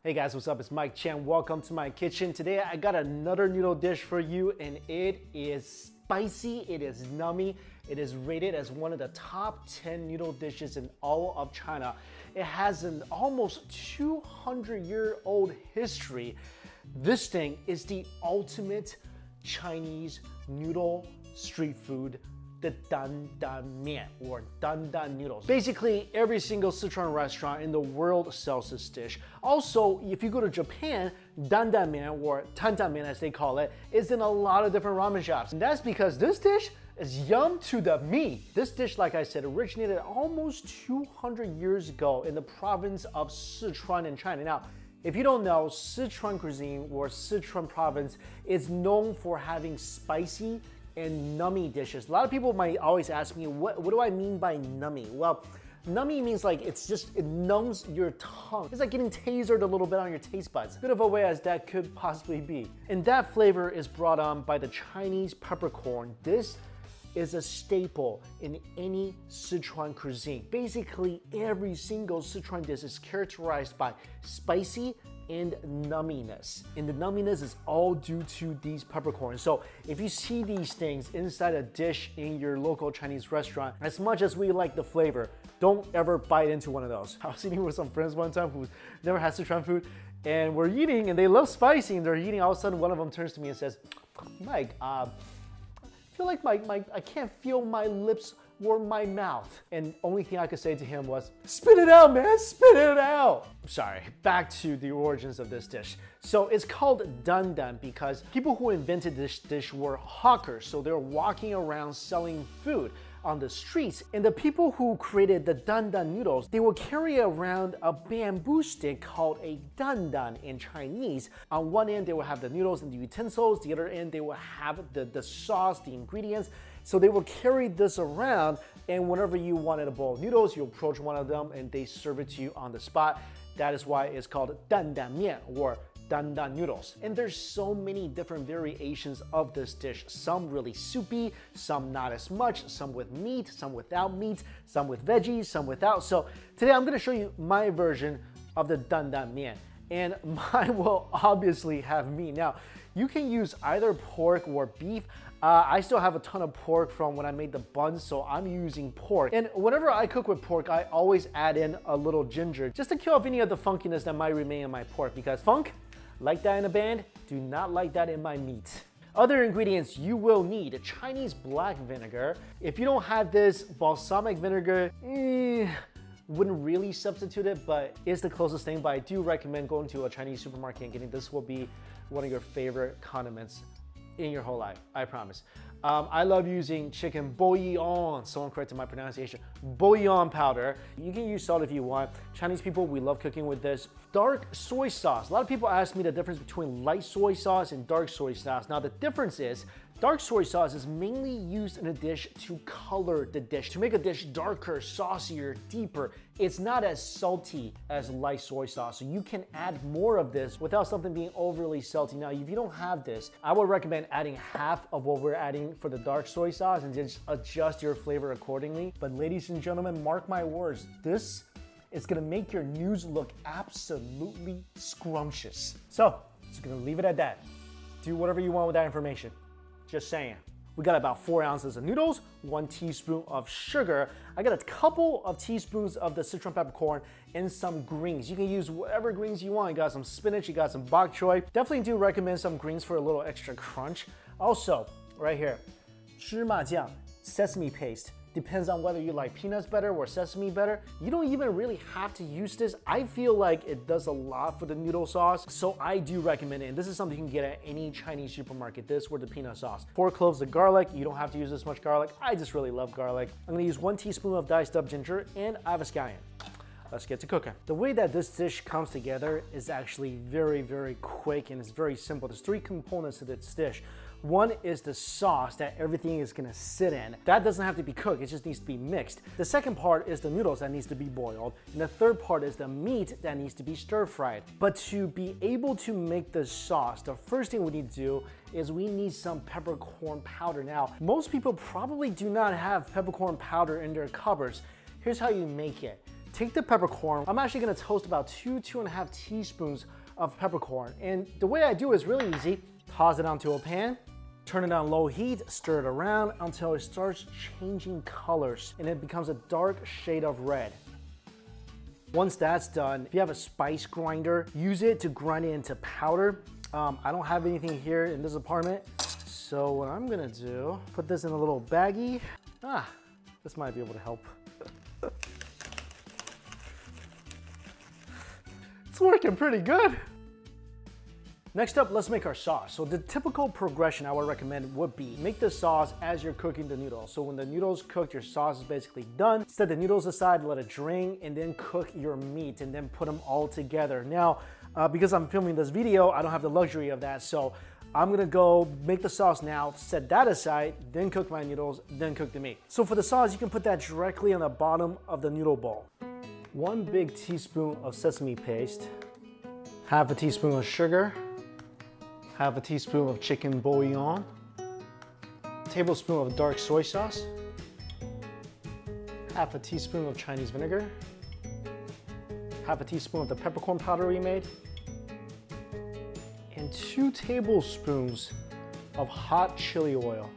Hey guys, what's up? It's Mike Chen. Welcome to my kitchen. Today I got another noodle dish for you and it is spicy, it is nummy, it is rated as one of the top 10 noodle dishes in all of China. It has an almost 200-year-old history. This thing is the ultimate Chinese noodle street food, the Dan Dan Mian or Dan Dan Noodles. Basically, every single Sichuan restaurant in the world sells this dish. Also, if you go to Japan, Dan Dan Mian or Tan Tan Mian as they call it, is in a lot of different ramen shops. And that's because this dish is yum to the me. This dish, like I said, originated almost 200 years ago in the province of Sichuan in China. Now, if you don't know, Sichuan cuisine or Sichuan province is known for having spicy and nummy dishes. A lot of people might always ask me, what do I mean by nummy? Well, nummy means like it numbs your tongue. It's like getting tasered a little bit on your taste buds. Good of a way as that could possibly be. And that flavor is brought on by the Chinese peppercorn. This is a staple in any Sichuan cuisine. Basically, every single Sichuan dish is characterized by spicy and numminess. And the numminess is all due to these peppercorns. So if you see these things inside a dish in your local Chinese restaurant, as much as we like the flavor, don't ever bite into one of those. I was eating with some friends one time who never had Sichuan food, and we're eating and they love spicy and they're eating. All of a sudden, one of them turns to me and says, Mike, I feel like I can't feel my lips or my mouth. And only thing I could say to him was, spit it out, man, spit it out. Sorry, back to the origins of this dish. So it's called Dan Dan because people who invented this dish were hawkers. So they're walking around selling food on the streets. And the people who created the Dan Dan noodles, they will carry around a bamboo stick called a dan dan in Chinese. On one end, they will have the noodles and the utensils. The other end, they will have the sauce, the ingredients. So they will carry this around, and whenever you wanted a bowl of noodles, you approach one of them and they serve it to you on the spot. That is why it's called Dan Dan Mian or Dan Dan Noodles. And there's so many different variations of this dish. Some really soupy, some not as much, some with meat, some without meat, some with veggies, some without. So today I'm gonna show you my version of the Dan Dan Mian. And mine will obviously have meat. Now, you can use either pork or beef. I still have a ton of pork from when I made the buns, so I'm using pork. And whenever I cook with pork, I always add in a little ginger just to kill off any of the funkiness that might remain in my pork, because funk, like that in a band, do not like that in my meat. Other ingredients you will need: Chinese black vinegar. If you don't have this, balsamic vinegar, wouldn't really substitute it, but it's the closest thing. But I do recommend going to a Chinese supermarket and getting this. Will be one of your favorite condiments in your whole life, I promise. I love using chicken bullion, someone corrected my pronunciation, bullion powder. You can use salt if you want. Chinese people, we love cooking with this. Dark soy sauce. A lot of people ask me the difference between light soy sauce and dark soy sauce. Now the difference is, dark soy sauce is mainly used in a dish to color the dish, to make a dish darker, saucier, deeper. It's not as salty as light soy sauce, so you can add more of this without something being overly salty. Now, if you don't have this, I would recommend adding half of what we're adding for the dark soy sauce and just adjust your flavor accordingly. But ladies and gentlemen, mark my words, this is gonna make your news look absolutely scrumptious. So, just gonna leave it at that. Do whatever you want with that information. Just saying. We got about 4 ounces of noodles, 1 teaspoon of sugar. I got a couple of teaspoons of the Sichuan peppercorn and some greens. You can use whatever greens you want. You got some spinach, you got some bok choy. Definitely do recommend some greens for a little extra crunch. Also, right here, 芝麻酱, sesame paste. Depends on whether you like peanuts better or sesame better. You don't even really have to use this. I feel like it does a lot for the noodle sauce, so I do recommend it. And this is something you can get at any Chinese supermarket, this or the peanut sauce. 4 cloves of garlic. You don't have to use this much garlic. I just really love garlic. I'm gonna use 1 teaspoon of diced up ginger, and I have a scallion. Let's get to cooking. The way that this dish comes together is actually very, very quick, and it's very simple. There's 3 components to this dish. One is the sauce that everything is gonna sit in. That doesn't have to be cooked, it just needs to be mixed. The second part is the noodles that needs to be boiled. And the third part is the meat that needs to be stir-fried. But to be able to make the sauce, the first thing we need to do is we need some peppercorn powder. Now, most people probably do not have peppercorn powder in their cupboards. Here's how you make it. Take the peppercorn. I'm actually gonna toast about 2.5 teaspoons of peppercorn. And the way I do it is really easy. Toss it onto a pan, turn it on low heat, stir it around until it starts changing colors and it becomes a dark shade of red. Once that's done, if you have a spice grinder, use it to grind it into powder. I don't have anything here in this apartment, so what I'm gonna do, put this in a little baggie. This might be able to help. It's working pretty good. Next up, let's make our sauce. So the typical progression I would recommend would be make the sauce as you're cooking the noodles. So when the noodles cooked, your sauce is basically done. Set the noodles aside, let it drain, and then cook your meat and then put them all together. Now, because I'm filming this video, I don't have the luxury of that. So I'm gonna go make the sauce now, set that aside, then cook my noodles, then cook the meat. So for the sauce, you can put that directly on the bottom of the noodle bowl. 1 big teaspoon of sesame paste, half a teaspoon of sugar, half a teaspoon of chicken bouillon, a tablespoon of dark soy sauce, half a teaspoon of Chinese vinegar, half a teaspoon of the peppercorn powder we made, and 2 tablespoons of hot chili oil.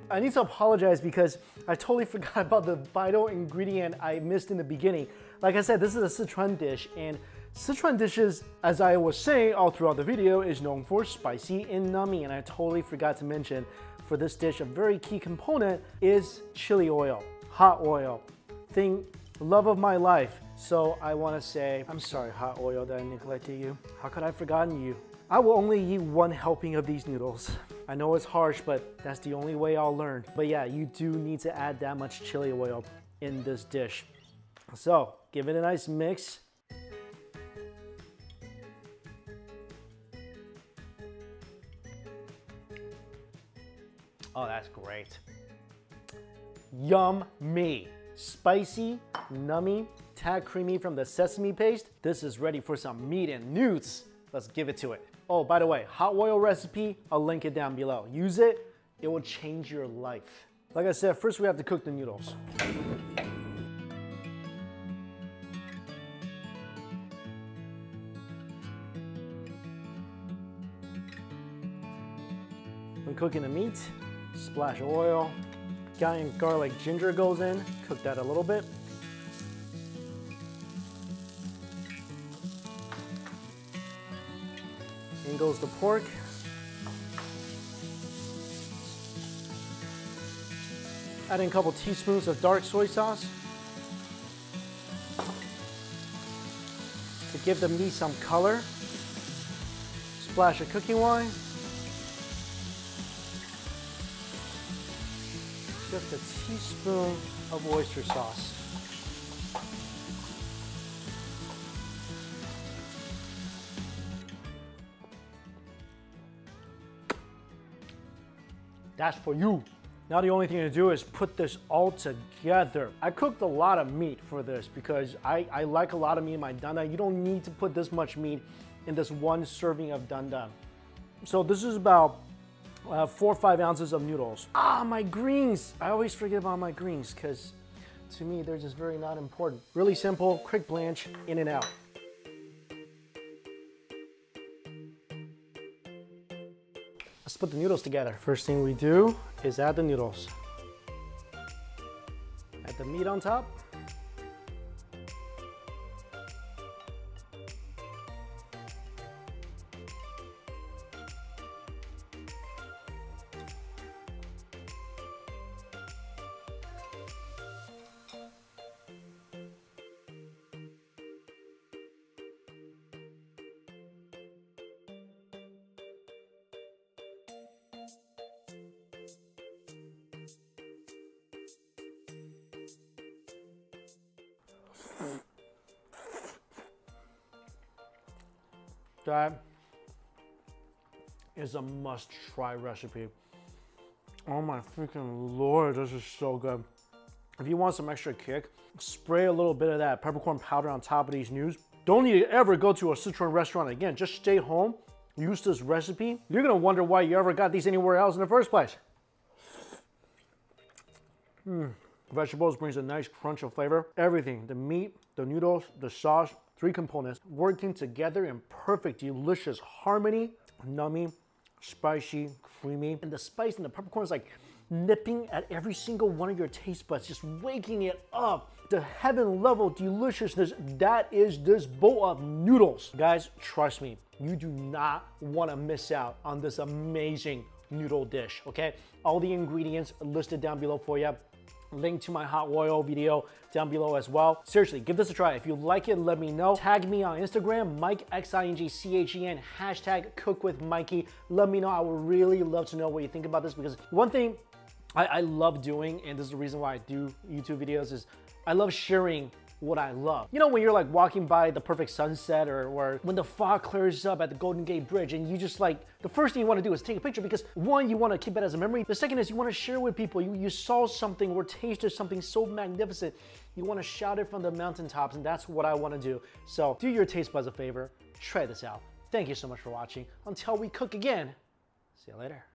I need to apologize because I totally forgot about the vital ingredient I missed in the beginning. Like I said, this is a Sichuan dish, and Sichuan dishes, as I was saying all throughout the video, is known for spicy and nummy, and I totally forgot to mention for this dish, a very key component is chili oil, hot oil, love of my life. So I want to say, I'm sorry, hot oil, that I neglected you. How could I have forgotten you? I will only eat 1 helping of these noodles. I know it's harsh, but that's the only way I'll learn. But yeah, you do need to add that much chili oil in this dish. So give it a nice mix. Oh, that's great. Yummy. Spicy, nummy, tad creamy from the sesame paste. This is ready for some meat and noots. Let's give it to it. Oh, by the way, hot oil recipe, I'll link it down below. Use it, it will change your life. Like I said, first we have to cook the noodles. When cooking the meat, splash of oil. Scallion, garlic, ginger goes in. Cook that a little bit. In goes the pork. Add in a couple teaspoons of dark soy sauce to give the meat some color. Splash of cooking wine. Just a teaspoon of oyster sauce. That's for you. Now the only thing to do is put this all together. I cooked a lot of meat for this because I like a lot of meat in my dan dan. You don't need to put this much meat in this 1 serving of dan dan. So this is about 4 or 5 ounces of noodles. My greens. I always forget about my greens because to me they're just very not important. Really simple, quick blanch, in and out. Let's put the noodles together. First thing we do is add the noodles. Add the meat on top. That is a must-try recipe. Oh my freaking Lord, this is so good. If you want some extra kick, spray a little bit of that peppercorn powder on top of these noodles. Don't need to ever go to a Sichuan restaurant again. Just stay home, use this recipe. You're gonna wonder why you ever got these anywhere else in the first place. vegetables brings a nice crunch of flavor. Everything, the meat, the noodles, the sauce, 3 components working together in perfect, delicious harmony. Nummy, spicy, creamy, and the spice and the peppercorn is like nipping at every single one of your taste buds, just waking it up. The heaven level deliciousness that is this bowl of noodles. Guys, trust me, you do not want to miss out on this amazing noodle dish, okay? All the ingredients are listed down below for you. Link to my hot oil video down below as well. Seriously, give this a try. If you like it, let me know. Tag me on Instagram, Mike, XINGCHEN, hashtag cookwithmikey. Let me know. I would really love to know what you think about this, because one thing I love doing, and this is the reason why I do YouTube videos, is I love sharing what I love. You know, when you're like walking by the perfect sunset, or when the fog clears up at the Golden Gate Bridge, and you just like, the first thing you want to do is take a picture, because one, you want to keep it as a memory. The second is you want to share with people. You saw something or tasted something so magnificent. You want to shout it from the mountaintops, and that's what I want to do. So do your taste buds a favor. Try this out. Thank you so much for watching. Until we cook again, see you later.